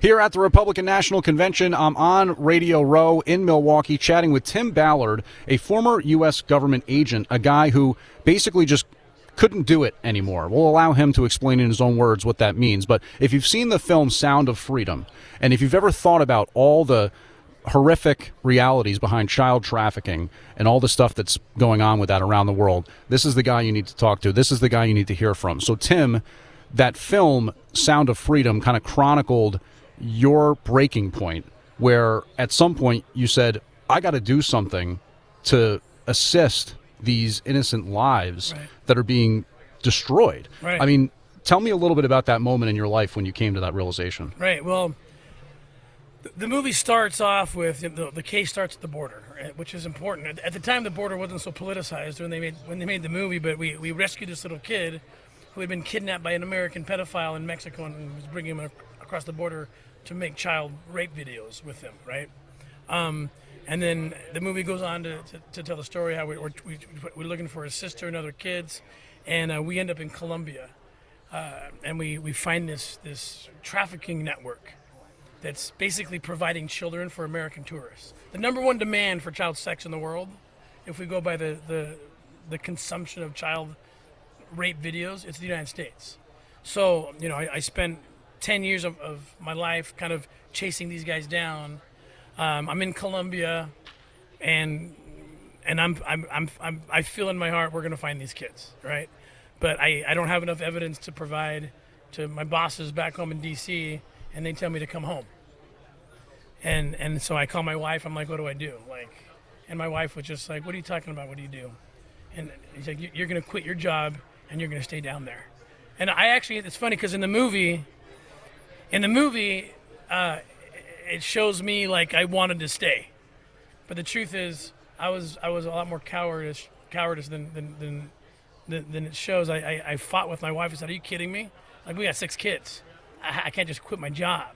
Here at the Republican National Convention, I'm on Radio Row in Milwaukee chatting with Tim Ballard, a former U.S. government agent, a guy who basically just couldn't do it anymore. We'll allow him to explain in his own words what that means. But if you've seen the film Sound of Freedom, and if you've ever thought about all the horrific realities behind child trafficking and all the stuff that's going on with that around the world, this is the guy you need to talk to. This is the guy you need to hear from. So, Tim, that film, Sound of Freedom, kind of chronicled your breaking point, where at some point you said, I got to do something to assist these innocent lives that are being destroyed. Right. I mean, tell me a little bit about that moment in your life when you came to that realization. Right. Well, the movie starts off with the case starts at the border, which is important. At the time, the border wasn't so politicized when they made the movie, but we rescued this little kid who had been kidnapped by an American pedophile in Mexico and was bringing him across the border to make child rape videos with him, right? And then the movie goes on to tell the story how we're looking for his sister and other kids, and we end up in Colombia, and we find this trafficking network that's basically providing children for American tourists. The number one demand for child sex in the world, if we go by the consumption of child rape videos, it's the United States. So, I spent 10 years of my life kind of chasing these guys down. I'm in Colombia, and I feel in my heart we're going to find these kids, right? But I don't have enough evidence to provide to my bosses back home in D.C., and they tell me to come home. And so I call my wife. I'm like, what do I do? And my wife was just like, what are you talking about? What do you do? And he's like, you're going to quit your job and you're going to stay down there. And it's funny because in the movie, it shows me like I wanted to stay, but the truth is I was a lot more cowardice than it shows. I fought with my wife and said, "Are you kidding me? Like, we got 6 kids. I can't just quit my job."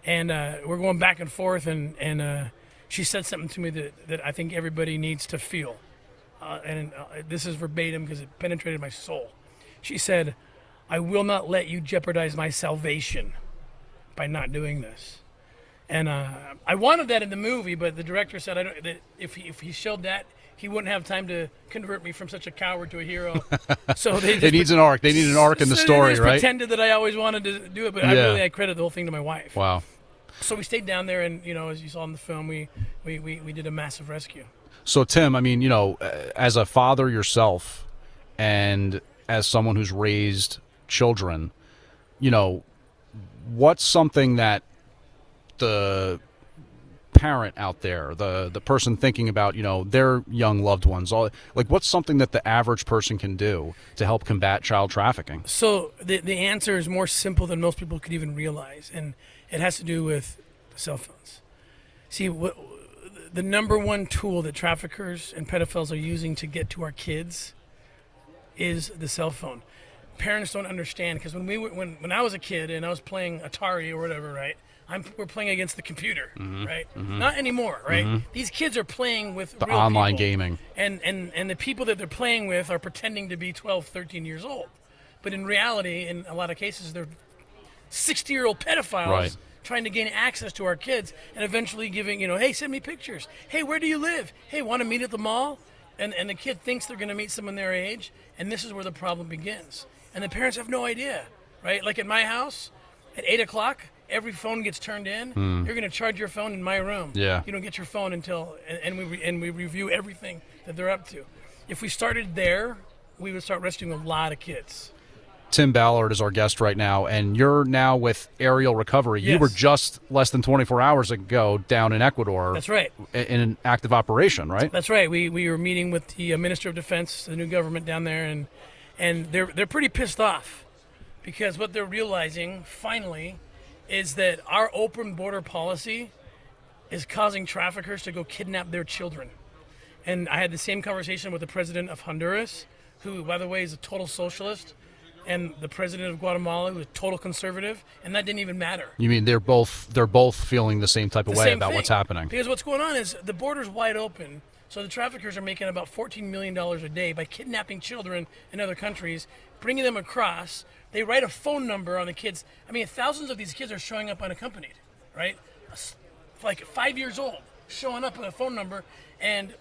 And we're going back and forth, and she said something to me that I think everybody needs to feel, and this is verbatim because it penetrated my soul. She said, "I will not let you jeopardize my salvation by not doing this." And I wanted that in the movie, but the director said that if he showed that, he wouldn't have time to convert me from such a coward to a hero. So it needs an arc. They need an arc in the story, they just right? Pretended that I always wanted to do it, but I credit the whole thing to my wife. Wow. So we stayed down there, and as you saw in the film, we did a massive rescue. So, Tim, I mean, as a father yourself, and as someone who's raised children, what's something that the parent out there, the person thinking about, their young loved ones, what's something that the average person can do to help combat child trafficking? So the answer is more simple than most people could even realize, and it has to do with cell phones. See, the number one tool that traffickers and pedophiles are using to get to our kids is the cell phone. Parents don't understand, because when I was a kid and I was playing Atari or whatever, right? We're playing against the computer, right? Mm-hmm. Not anymore, right? Mm-hmm. These kids are playing with the real online people, gaming. And the people that they're playing with are pretending to be 12, 13 years old. But in reality, in a lot of cases, they're 60-year-old pedophiles trying to gain access to our kids and eventually giving, hey, send me pictures. Hey, where do you live? Hey, want to meet at the mall? And the kid thinks they're going to meet someone their age, and this is where the problem begins. And the parents have no idea, right? Like at my house, at 8 o'clock, every phone gets turned in. You're going to charge your phone in my room. Yeah. You don't get your phone until, and we review everything that they're up to. If we started there, we would start rescuing a lot of kids. Tim Ballard is our guest right now, and you're now with Aerial Recovery. Yes. You were just less than 24 hours ago down in Ecuador. That's right. In an active operation, right? That's right. We were meeting with the Minister of Defense, the new government down there, and they're pretty pissed off, because what they're realizing finally is that our open border policy is causing traffickers to go kidnap their children. And I had the same conversation with the president of Honduras, who, by the way, is a total socialist, and the president of Guatemala, who is a total conservative, and that didn't even matter. You mean they're both feeling the same type of way about what's happening? Because what's going on is the border's wide open, so the traffickers are making about $14 million a day by kidnapping children in other countries, bringing them across. They write a phone number on the kids. I mean, thousands of these kids are showing up unaccompanied, right? Like 5 years old, showing up with a phone number. And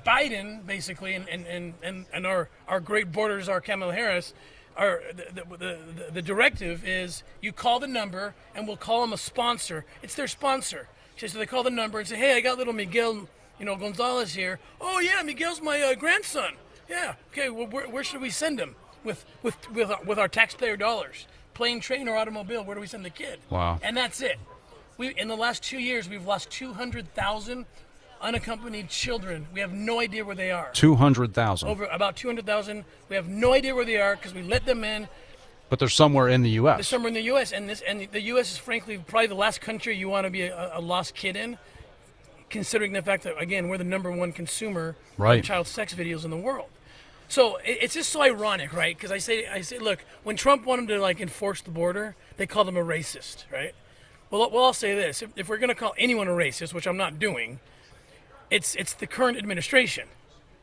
Biden, basically, and our great border czar Kamala Harris, the directive is you call the number and we'll call them a sponsor. It's their sponsor. So they call the number and say, hey, I got little Miguel, Gonzalez here. Oh yeah, Miguel's my grandson. Yeah. Okay. Well, where should we send him with our taxpayer dollars? Plane, train, or automobile? Where do we send the kid? Wow. And that's it. In the last 2 years, we've lost 200,000 unaccompanied children. We have no idea where they are. 200,000. Over about 200,000. We have no idea where they are because we let them in. But they're somewhere in the U.S. They're somewhere in the U.S. And the U.S. is frankly probably the last country you want to be a lost kid in, considering the fact that, again, we're the number one consumer right. of child sex videos in the world. So it's just so ironic, right? Because I say, look, when Trump wanted to enforce the border, they called him a racist, right? Well, I'll say this: if we're going to call anyone a racist, which I'm not doing, it's the current administration,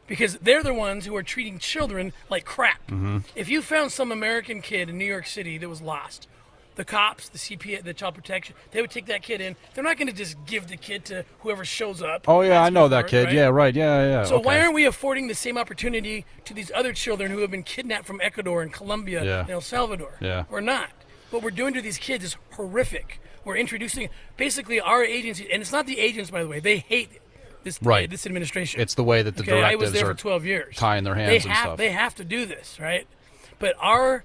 because they're the ones who are treating children like crap. Mm-hmm. If you found some American kid in New York City that was lost, the cops, the CPA, the child protection, they would take that kid in. They're not going to just give the kid to whoever shows up. Oh yeah, I know that kid. Right? Yeah, right. Yeah. So okay. why aren't we affording the same opportunity to these other children who have been kidnapped from Ecuador and Colombia and El Salvador? Yeah. We're not. What we're doing to these kids is horrific. We're introducing basically our agency, and it's not the agents, by the way. They hate this administration. It's the way that the directives I was there are for 12 years. Tying their hands and stuff. They have to do this, right? But our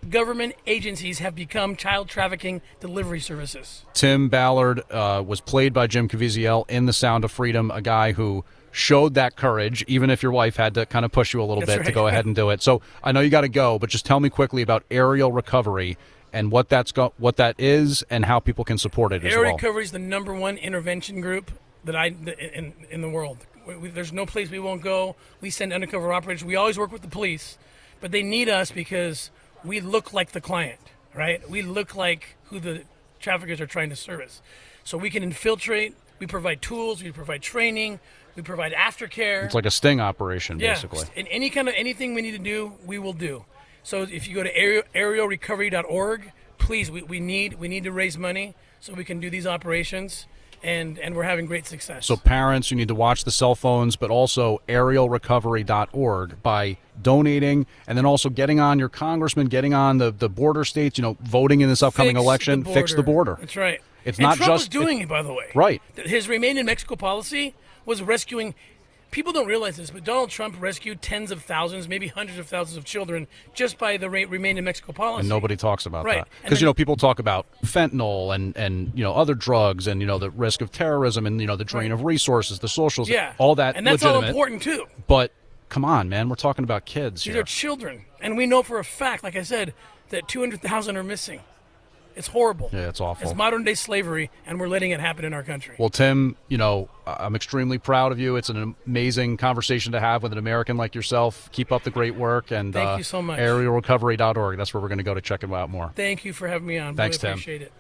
government agencies have become child trafficking delivery services. Tim Ballard was played by Jim Caviezel in The Sound of Freedom, a guy who showed that courage, even if your wife had to kind of push you a little bit to go ahead and do it. So I know you got to go, but just tell me quickly about aerial recovery and what that is and how people can support it as well. Aerial recovery is the number one intervention group in the world. There's no place we won't go. We send undercover operators. We always work with the police, but they need us because we look like the client, right? We look like who the traffickers are trying to service. So we can infiltrate. We provide tools. We provide training. We provide aftercare. It's like a sting operation, basically. And anything we need to do, we will do. So if you go to aerialrecovery.org, please, we need to raise money so we can do these operations, and we're having great success. So parents, you need to watch the cell phones, but also aerialrecovery.org by donating, and then also getting on your congressman, getting on the border states, voting in this upcoming election. Fix the border. That's right. It's and not Trump just was doing it, by the way. Right. His Remain in Mexico policy was rescuing. People don't realize this, but Donald Trump rescued tens of thousands, maybe hundreds of thousands of children just by the Remain in Mexico policy. And nobody talks about right. that. Because, people talk about fentanyl and other drugs and, the risk of terrorism and, the drain of resources, the socials, all that and that's legitimate. all important, too. But, come on, man, we're talking about kids These here. are children. And we know for a fact, like I said, that 200,000 are missing. It's horrible. Yeah, it's awful. It's modern-day slavery, and we're letting it happen in our country. Well, Tim, I'm extremely proud of you. It's an amazing conversation to have with an American like yourself. Keep up the great work. And thank you so much. aerialrecovery.org. That's where we're going to go to check it out more. Thank you for having me on. Thanks, really Tim. Appreciate it.